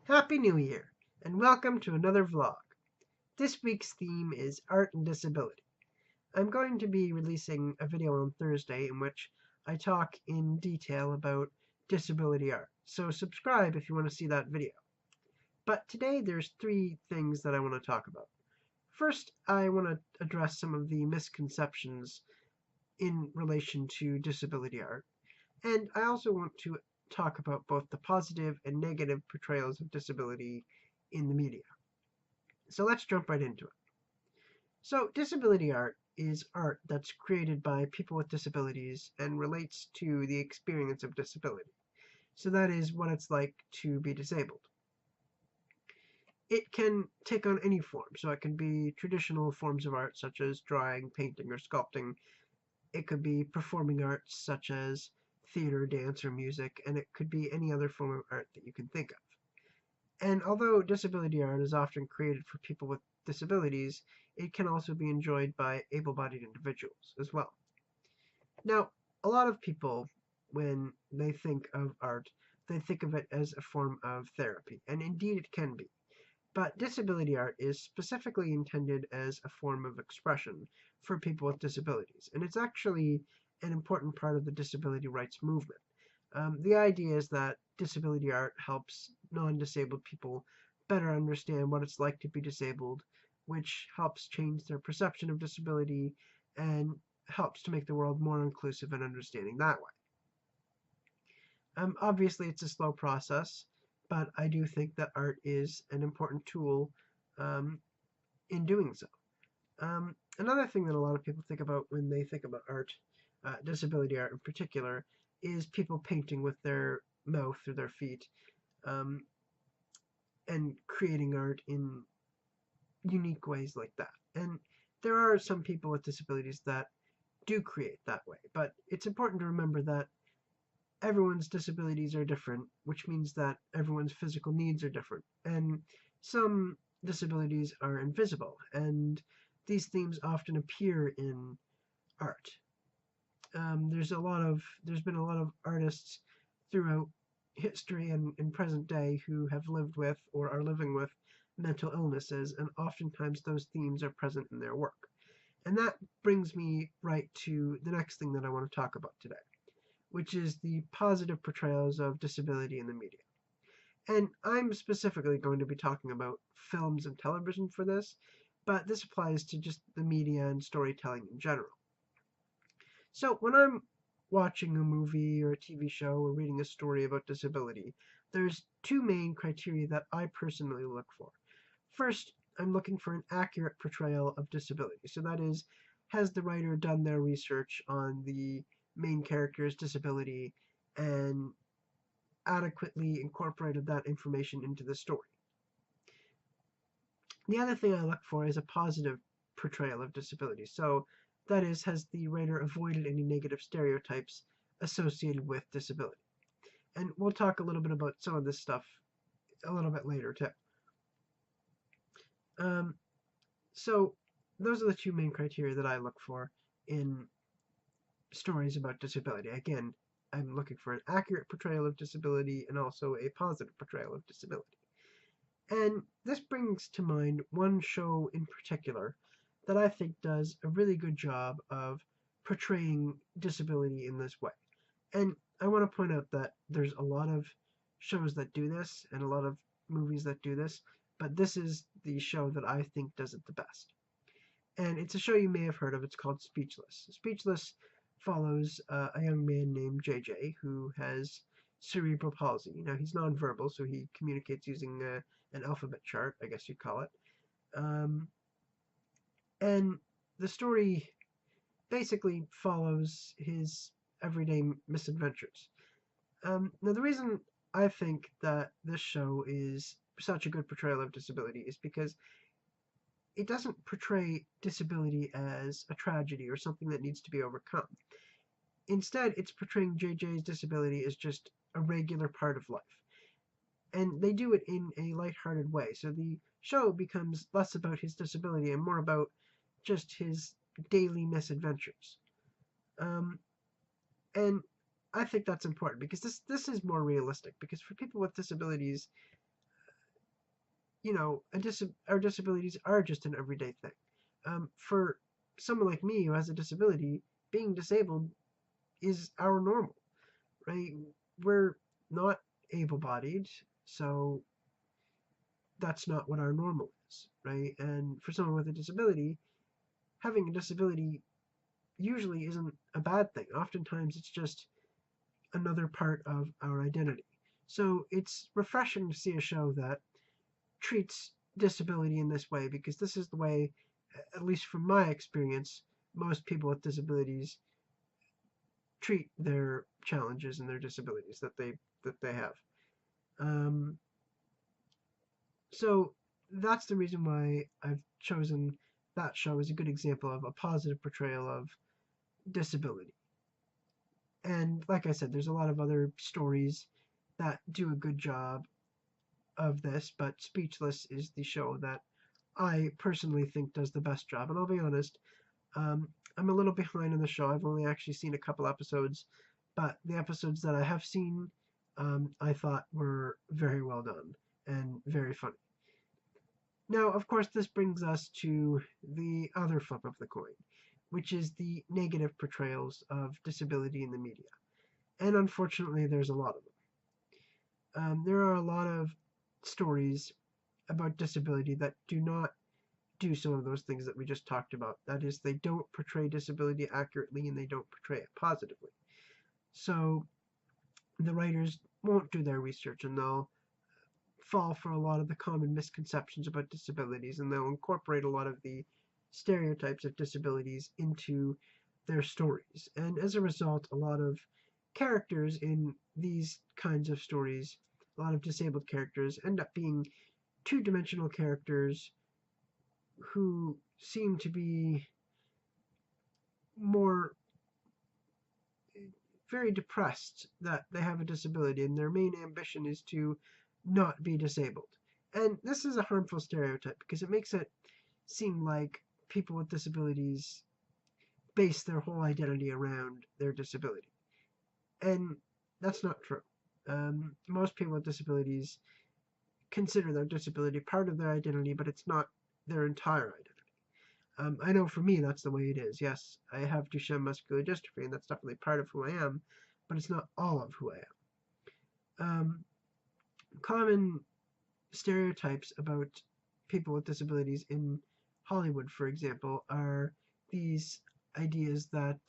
Happy New Year, and welcome to another vlog. This week's theme is art and disability. I'm going to be releasing a video on Thursday in which I talk in detail about disability art, so subscribe if you want to see that video. But today there's three things that I want to talk about. First, I want to address some of the misconceptions in relation to disability art, and I also want to talk about both the positive and negative portrayals of disability in the media. So let's jump right into it. So disability art is art that's created by people with disabilities and relates to the experience of disability. So that is what it's like to be disabled. It can take on any form. So it can be traditional forms of art such as drawing, painting, or sculpting. It could be performing arts such as theater, dance, or music, and it could be any other form of art that you can think of. And although disability art is often created for people with disabilities, it can also be enjoyed by able-bodied individuals as well. Now, a lot of people, when they think of art, they think of it as a form of therapy, and indeed it can be. But disability art is specifically intended as a form of expression for people with disabilities, and it's actually an important part of the disability rights movement. The idea is that disability art helps non-disabled people better understand what it's like to be disabled, which helps change their perception of disability and helps to make the world more inclusive and understanding that way. Obviously, it's a slow process, but I do think that art is an important tool um, in doing so. Another thing that a lot of people think about when they think about art, disability art in particular, is people painting with their mouth or their feet um, and creating art in unique ways like that. And there are some people with disabilities that do create that way, but it's important to remember that everyone's disabilities are different, which means that everyone's physical needs are different. And some disabilities are invisible, and these themes often appear in art. There's been a lot of artists throughout history and in present day who have lived with or are living with mental illnesses, and oftentimes those themes are present in their work. And that brings me right to the next thing that I want to talk about today, which is the positive portrayals of disability in the media. And I'm specifically going to be talking about films and television for this, but this applies to just the media and storytelling in general. So when I'm watching a movie or a TV show or reading a story about disability, there's two main criteria that I personally look for. First, I'm looking for an accurate portrayal of disability. So that is, has the writer done their research on the main character's disability and adequately incorporated that information into the story? The other thing I look for is a positive portrayal of disability. So that is, has the writer avoided any negative stereotypes associated with disability? And we'll talk a little bit about some of this stuff a little bit later too. Um, so those are the two main criteria that I look for in stories about disability. Again, I'm looking for an accurate portrayal of disability and also a positive portrayal of disability. And this brings to mind one show in particular that I think does a really good job of portraying disability in this way. And I want to point out that there's a lot of shows that do this and a lot of movies that do this, but this is the show that I think does it the best. And it's a show you may have heard of. It's called Speechless. Speechless follows a young man named JJ who has cerebral palsy. Now, he's nonverbal, so he communicates using an alphabet chart, I guess you'd call it. Um, and the story basically follows his everyday misadventures. Now, the reason I think that this show is such a good portrayal of disability is because it doesn't portray disability as a tragedy or something that needs to be overcome. Instead, it's portraying JJ's disability as just a regular part of life. And they do it in a lighthearted way. So the show becomes less about his disability and more about just his daily misadventures. Um, and I think that's important because this is more realistic. Because for people with disabilities, our disabilities are just an everyday thing. For someone like me who has a disability, being disabled is our normal, right? We're not able-bodied, so that's not what our normal is, right? And for someone with a disability, having a disability usually isn't a bad thing. Oftentimes it's just another part of our identity. So it's refreshing to see a show that treats disability in this way, because this is the way, at least from my experience, most people with disabilities treat their challenges and their disabilities that they have. Um, so that's the reason why I've chosen that show as a good example of a positive portrayal of disability. And like I said, there's a lot of other stories that do a good job of this, but Speechless is the show that I personally think does the best job. And I'll be honest, I'm a little behind on the show. I've only actually seen a couple episodes, but the episodes that I have seen, I thought were very well done and very funny. Now, of course, this brings us to the other flip of the coin, which is the negative portrayals of disability in the media. And unfortunately, there's a lot of them. There are a lot of stories about disability that do not do some of those things that we just talked about. That is, they don't portray disability accurately and they don't portray it positively. So the writers won't do their research and they'll fall for a lot of the common misconceptions about disabilities, and they'll incorporate a lot of the stereotypes of disabilities into their stories. And as a result, a lot of characters in these kinds of stories, a lot of disabled characters, end up being two-dimensional characters who seem to be more very depressed that they have a disability and their main ambition is to not be disabled. And this is a harmful stereotype because it makes it seem like people with disabilities base their whole identity around their disability. And that's not true. Most people with disabilities consider their disability part of their identity, but it's not their entire identity. I know for me that's the way it is. Yes, I have Duchenne muscular dystrophy, and that's definitely part of who I am, but it's not all of who I am. Common stereotypes about people with disabilities in Hollywood, for example, are these ideas that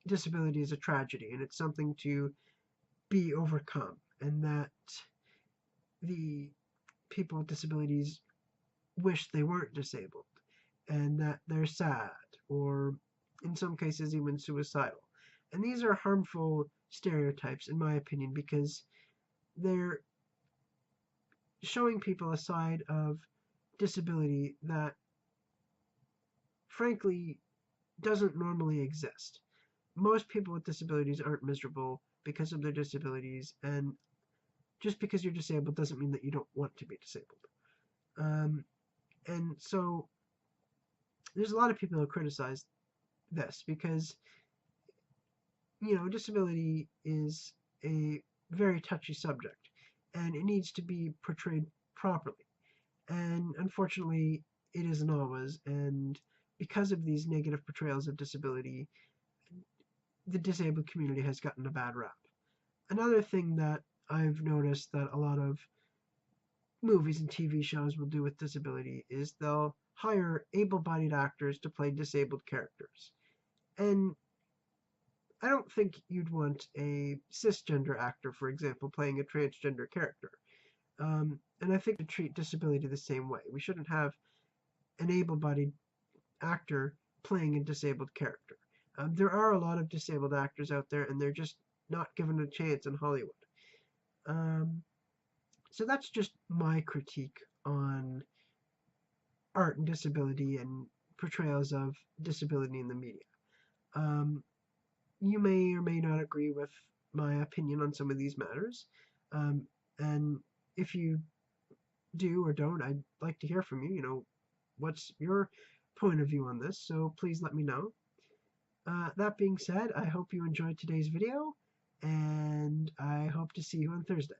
disability is a tragedy and it's something to be overcome, and that the people with disabilities wish they weren't disabled, and that they're sad, or in some cases even suicidal. And these are harmful stereotypes, in my opinion, because they're showing people a side of disability that, frankly, doesn't normally exist. Most people with disabilities aren't miserable because of their disabilities, and just because you're disabled doesn't mean that you don't want to be disabled. And so there's a lot of people who criticize this because, disability is a very touchy subject and it needs to be portrayed properly. And unfortunately, it isn't always. And because of these negative portrayals of disability, the disabled community has gotten a bad rap. Another thing that I've noticed that a lot of movies and TV shows will do with disability is they'll hire able-bodied actors to play disabled characters. And I don't think you'd want a cisgender actor, for example, playing a transgender character. And I think to treat disability the same way. We shouldn't have an able-bodied actor playing a disabled character. There are a lot of disabled actors out there, and they're just not given a chance in Hollywood. So that's just my critique on art and disability and portrayals of disability in the media. You may or may not agree with my opinion on some of these matters. And if you do or don't, I'd like to hear from you. What's your point of view on this? So please let me know. That being said, I hope you enjoyed today's video, and I hope to see you on Thursday.